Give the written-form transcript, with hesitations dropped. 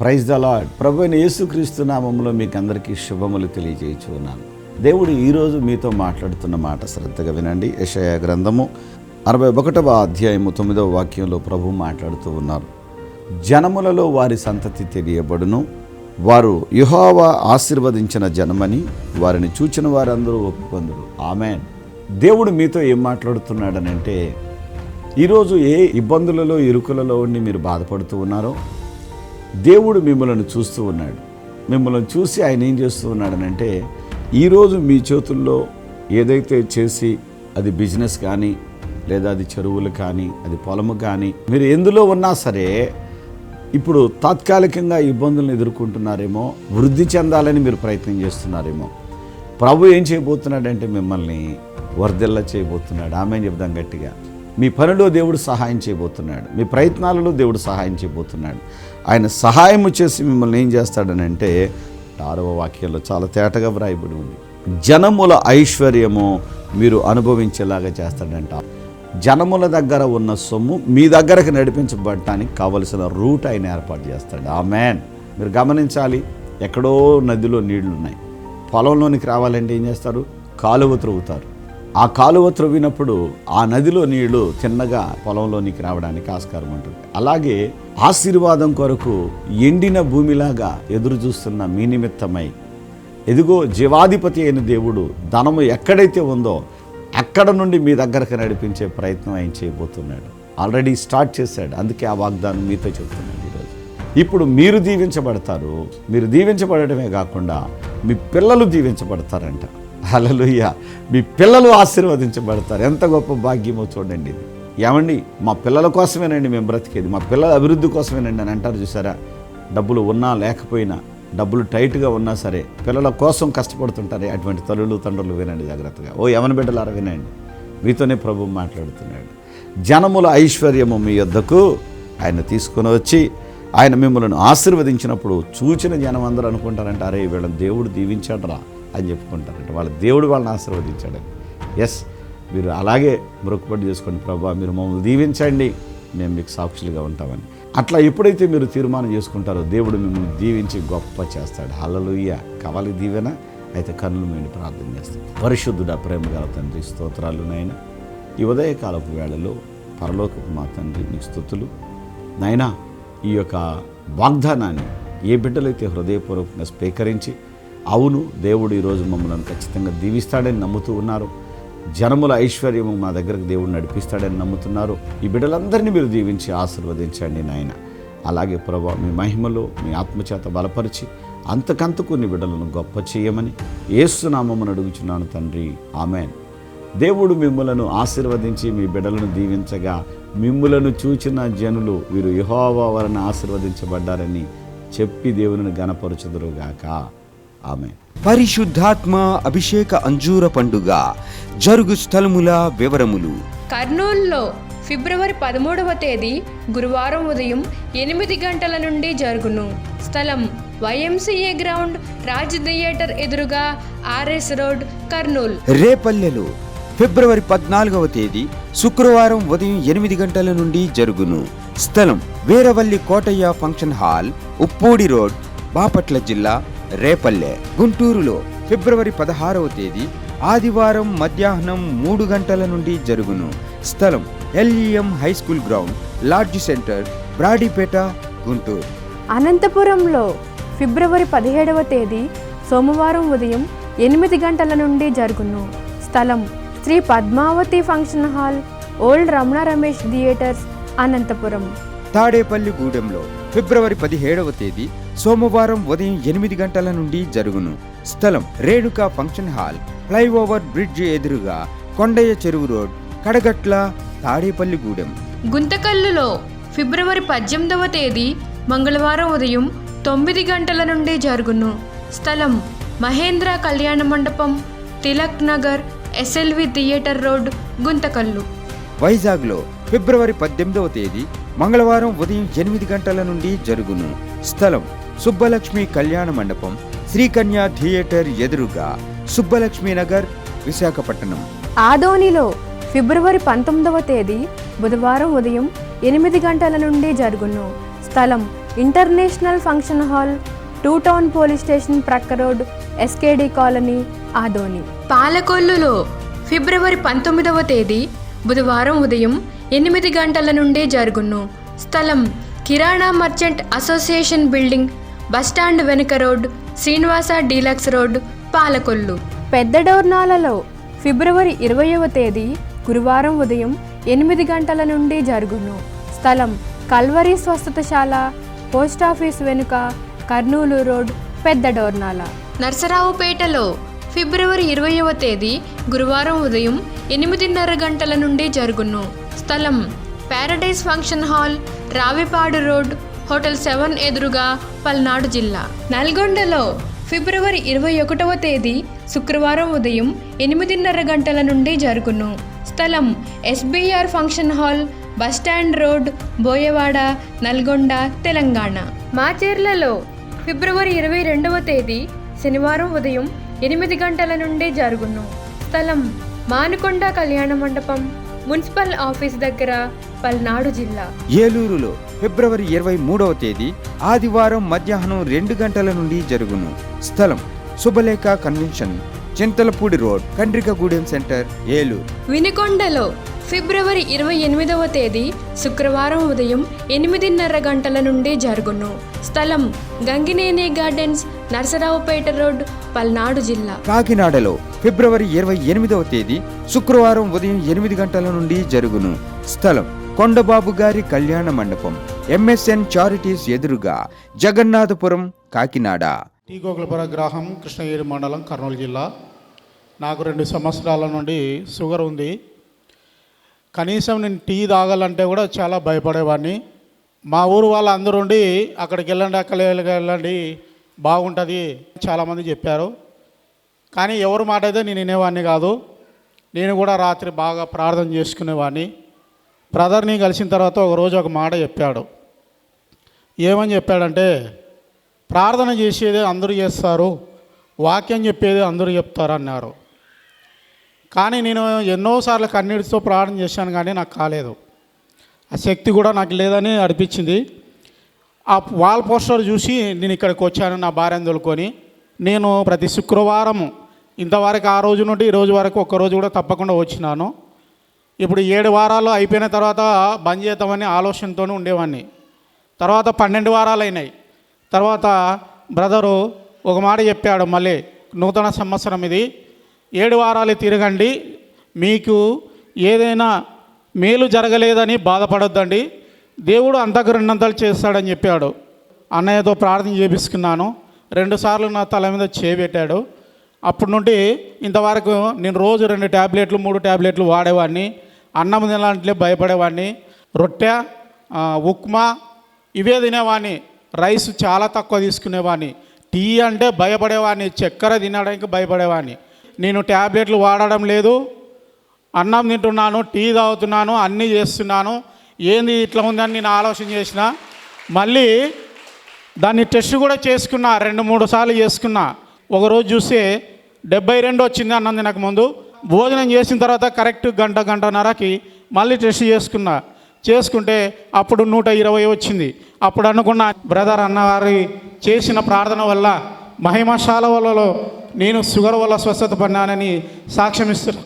Praise the lord. ప్రభువైన యేసుక్రీస్తు నామములో మీకు అందరికీ శుభములు తెలియజేయుచున్నాను. దేవుడు ఈరోజు మీతో మాట్లాడుతున్న మాట శ్రద్ధగా వినండి. యెషయా గ్రంథము 61వ అధ్యాయము 9వ వాక్యంలో ప్రభు మాట్లాడుతూ ఉన్నారు. జనములలో వారి సంతతి తెలియబడును, వారు యెహోవా ఆశీర్వదించిన జనమని వారిని చూచిన వారందరూ ఒప్పుకొందురు. ఆమేన్. దేవుడు మీతో ఏం మాట్లాడుతున్నాడనంటే, ఈరోజు ఏ ఇబ్బందులలో ఇరుకులలో ఉండి మీరు బాధపడుతూ ఉన్నారో దేవుడు మిమ్మల్ని చూస్తూ ఉన్నాడు. మిమ్మల్ని చూసి ఆయన ఏం చేస్తూ ఉన్నాడనంటే, ఈరోజు మీ చేతుల్లో ఏదైతే చేసి అది బిజినెస్ కానీ, లేదా అది చెరువులు కానీ, అది పొలము కానీ, మీరు ఎందులో ఉన్నా సరే ఇప్పుడు తాత్కాలికంగా ఇబ్బందులను ఎదుర్కొంటున్నారేమో, వృద్ధి చెందాలని మీరు ప్రయత్నం చేస్తున్నారేమో. ప్రభు ఏం చేయబోతున్నాడంటే మిమ్మల్ని వర్ధిల్ల చేయబోతున్నాడు. ఆమె చెప్దాం గట్టిగా. మీ పనిలో దేవుడు సహాయం చేయబోతున్నాడు. మీ ప్రయత్నాలలో దేవుడు సహాయం చేయబోతున్నాడు. ఆయన సహాయం చేసి మిమ్మల్ని ఏం చేస్తాడనంటే, 6వ వాక్యంలో చాలా తేటగా వ్రాయబడి ఉంది. జనముల ఐశ్వర్యము మీరు అనుభవించేలాగా చేస్తాడంట. జనముల దగ్గర ఉన్న సొమ్ము మీ దగ్గరకు నడిపించబడటానికి కావలసిన రూట్ ఆయన ఏర్పాటు చేస్తాడు. ఆమేన్. మీరు గమనించాలి, ఎక్కడో నదిలో నీళ్లు ఉన్నాయి. పొలంలోనికి రావాలంటే ఏం చేస్తారు? కాలువ త్రవ్వుతారు. ఆ కాలువ త్రవ్వినప్పుడు ఆ నదిలో నీళ్లు తిన్నగా పొలంలోనికి రావడానికి ఆస్కారం ఉంటుంది. అలాగే ఆశీర్వాదం కొరకు ఎండిన భూమిలాగా ఎదురు చూస్తున్న మీ నిమిత్తమై ఎదుగో జీవాధిపతి అయిన దేవుడు ధనము ఎక్కడైతే ఉందో అక్కడ నుండి మీ దగ్గరకు నడిపించే ప్రయత్నం ఆయన చేయబోతున్నాడు. ఆల్రెడీ స్టార్ట్ చేశాడు. అందుకే ఆ వాగ్దానం మీతో చెప్తున్నాడు ఈరోజు. ఇప్పుడు మీరు దీవించబడతారు. మీరు దీవించబడటమే కాకుండా మీ పిల్లలు దీవించబడతారంట. హల్లెలూయా. మీ పిల్లలు ఆశీర్వదించబడతారు. ఎంత గొప్ప భాగ్యమో చూడండి ఇది. ఏమండి, మా పిల్లల కోసమేనండి మేము బ్రతికేది, మా పిల్లల అభివృద్ధి కోసమేనండి అని అంటారు చూసారా. డబ్బులు ఉన్నా లేకపోయినా, డబ్బులు టైట్గా ఉన్నా సరే పిల్లల కోసం కష్టపడుతుంటారే అటువంటి తల్లులు తండ్రులు వినండి జాగ్రత్తగా. ఓ యవన బిడ్డలారా వినండి, మీతోనే ప్రభు మాట్లాడుతున్నాడు. జనముల ఐశ్వర్యము మీ యొద్దకు ఆయన తీసుకుని వచ్చి ఆయన మిమ్మల్ని ఆశీర్వదించినప్పుడు చూచిన జనం అందరూ అనుకుంటారంటే, అరే వీళ్ళని దేవుడు దీవించాడరా అని చెప్పుకుంటారంట. వాళ్ళ దేవుడు వాళ్ళని ఆశీర్వదించాడని. ఎస్, మీరు అలాగే మొక్కుబడి చేసుకోండి, ప్రభా మీరు మమ్మల్ని దీవించండి, మేము మీకు సాక్షులుగా ఉంటామని. అట్లా ఎప్పుడైతే మీరు తీర్మానం చేసుకుంటారో దేవుడు మిమ్మల్ని దీవించి గొప్ప చేస్తాడు. హల్లెలూయా. కావాలి దీవెన? అయితే కన్నులు మేము ప్రార్థన చేస్తాం. పరిశుద్ధుడా, ప్రేమ గల తండ్రి, స్తోత్రాలు నాయన. ఈ ఉదయకాలపు వేళలో పరలోకపు మా తండ్రి మీకు స్తుతులు నాయనా. ఈ యొక్క వాగ్దానాన్ని ఏ బిడ్డలైతే హృదయపూర్వకంగా స్వీకరించి అవును దేవుడు ఈరోజు మమ్మల్ని ఖచ్చితంగా దీవిస్తాడని నమ్ముతూ ఉన్నారు, జనముల ఐశ్వర్యము మా దగ్గరకు దేవుడు నడిపిస్తాడని నమ్ముతున్నారు, ఈ బిడ్డలందరినీ మీరు దీవించి ఆశీర్వదించండి నాయన. అలాగే ప్రభా మీ మహిమలో మీ ఆత్మచేత బలపరిచి అంతకంతకు నీ బిడ్డలను గొప్ప చేయమని యేసు నామమున అడుగుచున్నాను తండ్రి. ఆమేన్. దేవుడు మిమ్ములను ఆశీర్వదించి మీ బిడ్డలను దీవించగా మిమ్ములను చూచిన జనులు వీరు యెహోవా వలన ఆశీర్వదించబడ్డారని చెప్పి దేవుని గణపరచుదురుగాక. ఆమేన్. పరిశుద్ధాత్మ అభిషేక అంజూర పండుగ జరుగు స్థలముల వివరములు. కర్నూలులో ఫిబ్రవరి 13వ తేదీ గురువారం ఉదయం 8 గంటల నుండి జరుగును. స్థలం YMCA గ్రౌండ్, రాజ్ థియేటర్ ఎదురుగా, RS రోడ్, కర్నూలు. రేపల్లెలో ఫిబ్రవరి 14వ తేదీ శుక్రవారం ఉదయం 8 గంటల నుండి జరుగును. స్థలం Veeravalli Kotaiah function hall, Uppudi road, Bapatla జిల్లా, రేపల్లె. గుంటూరులో ఫిబ్రవరి 16వ తేదీ ఆదివారం మధ్యాహ్నం 3 గంటల నుండి జరుగును. స్థలం LEM high school ground, LADS centre, Brodipet, Guntur. అనంతపురంలో ఫిబ్రవరి 17వ తేదీ సోమవారం ఉదయం 8 గంటల నుండి జరుగును. స్థలం Shri Padmavathi function hall, old Ramana Ramesh theatres, Anantapuram. తాడేపల్లిగూడెంలో ఫిబ్రవరి 17వ తేదీ సోమవారం ఉదయం 8 గంటల నుండి జరుగును. స్థలం Renuka function hall, flyover bridge ఎదురుగా, కొండయ్య చెరువు రోడ్, కడగట్ల, తాడేపల్లిగూడెం. గుంతకల్లులో ఫిబ్రవరి 18వ తేదీ మంగళవారం ఉదయం 9 గంటల నుండి జరుగును. స్థలం మహేంద్ర కళ్యాణ మండపం, Tilak Nagar, SLV theatre road, Guntakal. వైజాగ్లో ఫిబ్రవరి 18వ తేదీ మంగళవారం ఉదయం 8 గంటల నుండి జరుగును. స్థలం సుబ్బలక్ష్మి కళ్యాణ మండపం, శ్రీకన్య థియేటర్ ఎదురుగా, సుబ్బలక్ష్మి నగర్, విశాఖపట్నం. ఆదోనిలో ఫిబ్రవరి 19వ తేదీ బుధవారం ఉదయం 8 గంటల నుండి జరుగును. స్థలం international function hall, 2 town police station ప్రక్క రోడ్, ఎస్కేడి కాలనీ, ఆదోని. పాలకొల్లులో ఫిబ్రవరి 19వ తేదీ బుధవారం ఉదయం 8 గంటల నుండి జరుగును. స్థలం కిరాణా మర్చెంట్ అసోసియేషన్ బిల్డింగ్, బస్టాండ్ వెనుక road, Srinivasa deluxe road, Palakollu. పెద్ద డోర్నాలలో ఫిబ్రవరి 20వ తేదీ గురువారం ఉదయం 8 గంటల నుండి జరుగును. స్థలం కల్వరి స్వస్థతశాల, పోస్టాఫీస్ వెనుక, కర్నూలు రోడ్, పెద్ద డోర్నాల. నర్సరావుపేటలో ఫిబ్రవరి 20వ తేదీ గురువారం ఉదయం 8:30 గంటల నుండి జరుగును. స్థలం Paradise function hall, Ravipadu road, hotel 7 ఎదురుగా, పల్నాడు జిల్లా. నల్గొండలో ఫిబ్రవరి 21వ తేదీ శుక్రవారం ఉదయం 8:30 గంటల నుండి జరుగును. స్థలం SBR function hall, bus stand road, Boyawada, Nalgonda, Telangana. మాచేర్లలో ఫిబ్రవరి 22వ తేదీ శనివారం ఉదయం 8 గంటల నుండి జరుగును. స్థలం మానుకొండ కళ్యాణ మండపం, మున్సిపల్ ఆఫీస్ దగ్గర, పల్నాడు జిల్లా. ఏలూరులో ఫిబ్రవరి 23వ తేదీ ఆదివారం మధ్యాహ్నం 2 గంటల నుండి జరుగును. స్థలం Subhalekha convention, Chintalapudi road, Kandrikagudem centre, Eluru. వినుకొండలో ఫిబ్రవరి 28వ తేదీ శుక్రవారం ఉదయం 8:30 గంటల నుండి జరుగును. స్థలం గంగినేని గార్డెన్స్, నర్సరావుపేట రోడ్, పల్నాడు జిల్లా. కాకినాడలో ఫిబ్రవరి 28వ తేదీ శుక్రవారం ఉదయం 8 గంటల నుండి జరుగును. స్థలం కొండబాబు గారి కళ్యాణ మండపం, ఎంఎస్ఎన్ చారిటీస్ ఎదురుగా, జగన్నాథపురం, కాకినాడ. టీ గోకులపుర గ్రామం, కృష్ణగిరి మండలం, కర్నూలు జిల్లా. నాకు 2 సంవత్సరాల నుండి షుగర్ ఉంది. కనీసం నేను టీ తాగాలంటే కూడా చాలా భయపడేవాడిని. మా ఊరు వాళ్ళందరూ ఉండి అక్కడికి వెళ్ళండి, అక్కడికి వెళ్ళండి, బాగుంటుంది చాలామంది చెప్పారు. కానీ ఎవరి మాట అయితే నేను వినేవాడిని కాదు. నేను కూడా రాత్రి బాగా ప్రార్థన చేసుకునేవాడిని. బ్రదర్ని కలిసిన తర్వాత ఒకరోజు ఒక మాట చెప్పాడు. ఏమని చెప్పాడంటే, ప్రార్థన చేసేది అందరూ చేస్తారు, వాక్యం చెప్పేది అందరూ చెప్తారు అన్నారు. కానీ నేను ఎన్నోసార్లు కన్నీటితో ప్రార్థన చేశాను, కానీ నాకు కాలేదు. ఆ శక్తి కూడా నాకు లేదని అనిపించింది. ఆ వాల్ పోస్టర్ చూసి నేను ఇక్కడికి వచ్చాను నా భార్యను తోలుకొని. నేను ప్రతి శుక్రవారం ఇంతవరకు ఆ రోజు నుండి ఈ రోజు వరకు ఒక్కరోజు కూడా తప్పకుండా వచ్చినాను. ఇప్పుడు 7 వారాలు అయిపోయిన తర్వాత బంద్ చేద్దామని ఆలోచనతో ఉండేవాడిని. తర్వాత 12 వారాలు అయినాయి. తర్వాత బ్రదరు ఒక మాట చెప్పాడు, మళ్ళీ నూతన సంవత్సరం ఇది, 7 వారాలు తిరగండి, మీకు ఏదైనా మేలు జరగలేదని బాధపడొద్దండి, దేవుడు అంతకు 2 అంతలు చేస్తాడని చెప్పాడు. అన్నయ్యతో ప్రార్థన చేపించుకున్నాను. 2 సార్లు నా తల మీద చేయబెట్టాడు. అప్పటి నుండి ఇంతవరకు నేను రోజు 2 ట్యాబ్లెట్లు 3 ట్యాబ్లెట్లు వాడేవాడిని. అన్నం తినాలంటే భయపడేవాడిని. రొట్టె, ఉప్మా ఇవే తినేవాడిని. రైస్ చాలా తక్కువ తీసుకునేవాడిని. టీ అంటే భయపడేవాడిని. చక్కెర తినడానికి భయపడేవాడిని. నేను ట్యాబ్లెట్లు వాడడం లేదు, అన్నం తింటున్నాను, టీ తాగుతున్నాను, అన్నీ చేస్తున్నాను. ఏంది ఇట్లా ఉందని నేను ఆలోచన చేసిన. మళ్ళీ దాన్ని టెస్ట్ కూడా చేసుకున్నా, 2-3 సార్లు చేసుకున్నా. ఒకరోజు చూస్తే 72 వచ్చింది అన్నం తినక ముందు. భోజనం చేసిన తర్వాత కరెక్ట్ గంటన్నరకి మళ్ళీ టెస్ట్ చేసుకుంటే అప్పుడు 120 వచ్చింది. అప్పుడు అనుకున్న బ్రదర్ అన్నవారి చేసిన ప్రార్థన వల్ల మహిమశాల వల్ల నేను షుగర్ వల్ల స్వస్థత పడినానని సాక్ష్యం ఇస్తున్నాను.